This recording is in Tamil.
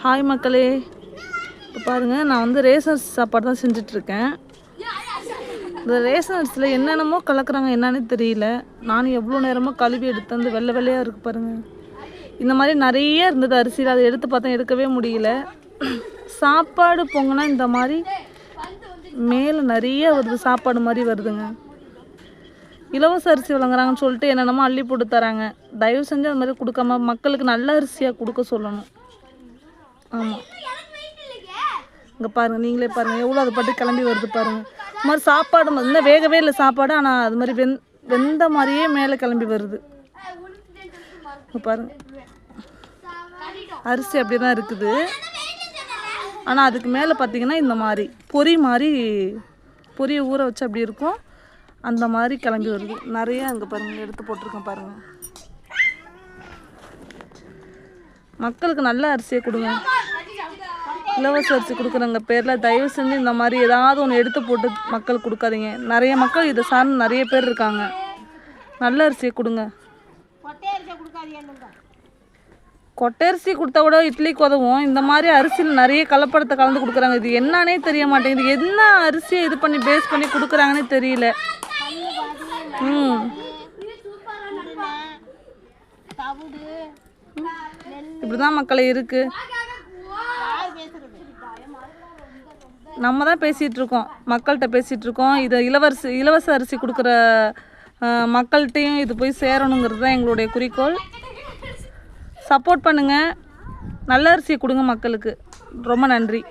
ஹாய் மக்களே, இப்போ பாருங்கள், நான் வந்து ரேஷன் சாப்பாடு தான் செஞ்சிட்ருக்கேன். இந்த ரேஷன் அரிசியில் என்னென்னமோ கலக்குறாங்க, என்னன்னே தெரியல. நானும் எவ்வளோ நேரமாக கழுவி எடுத்து வந்து வெள்ளை வெள்ளையாக இருக்குது பாருங்கள். இந்த மாதிரி நிறைய இருந்தது அரிசியில், அதை எடுத்து பார்த்தா எடுக்கவே முடியல. சாப்பாடு பொங்கினா இந்த மாதிரி மேலே நிறைய வருது, சாப்பாடு மாதிரி வருதுங்க. இலவச அரிசி வழங்குறாங்கன்னு சொல்லிட்டு என்னென்னமோ அள்ளி போட்டு தராங்க. தயவு செஞ்சு அது மாதிரி கொடுக்காம மக்களுக்கு நல்ல அரிசியாக கொடுக்க சொல்லணும். ஆமாம், இங்கே பாருங்கள், நீங்களே பாருங்கள் எவ்வளோ அது பாட்டு கிளம்பி வருது பாருங்கள். இது மாதிரி சாப்பாடு இன்னும் வேகவே இல்லை சாப்பாடு, ஆனால் அது மாதிரி வெந்த மாதிரியே மேலே கிளம்பி வருது. பாருங்கள், அரிசி அப்படி தான் இருக்குது. ஆனால் அதுக்கு மேலே பார்த்திங்கன்னா இந்த மாதிரி பொரியை ஊற வச்சு அப்படி இருக்கும், அந்த மாதிரி கிளம்பி வருது நிறைய. அங்கே பாருங்கள், எடுத்து போட்டிருக்கேன் பாருங்கள். மக்களுக்கு நல்ல அரிசியை கொடுங்க. இலவச அரிசி கொடுக்குறவங்க பேரில் தயவு செஞ்சு இந்த மாதிரி ஏதாவது ஒன்று எடுத்து போட்டு மக்கள் கொடுக்காதீங்க. நிறைய மக்கள் இதை சார்ந்து நிறைய பேர் இருக்காங்க. நல்ல அரிசியை கொடுங்க. கொட்டரிசி கொடுத்தா கூட இட்லிக்கு உதவும். இந்த மாதிரி அரிசியில் நிறைய கலப்படத்தை கலந்து கொடுக்குறாங்க. இது என்னன்னே தெரிய மாட்டேங்குது. என்ன அரிசியை இது பண்ணி பேஸ் பண்ணி கொடுக்குறாங்கன்னே தெரியல. இப்படிதான் மக்களை இருக்கு. நம்ம தான் பேசிகிட்டு இருக்கோம், மக்கள்கிட்ட பேசிகிட்டு இருக்கோம். இதை இலவச அரிசி கொடுக்குற மக்கள்கிட்டையும் இது போய் சேரணுங்கிறது தான் எங்களுடைய குறிக்கோள். சப்போர்ட் பண்ணுங்கள், நல்ல அரிசியை கொடுங்க மக்களுக்கு. ரொம்ப நன்றி.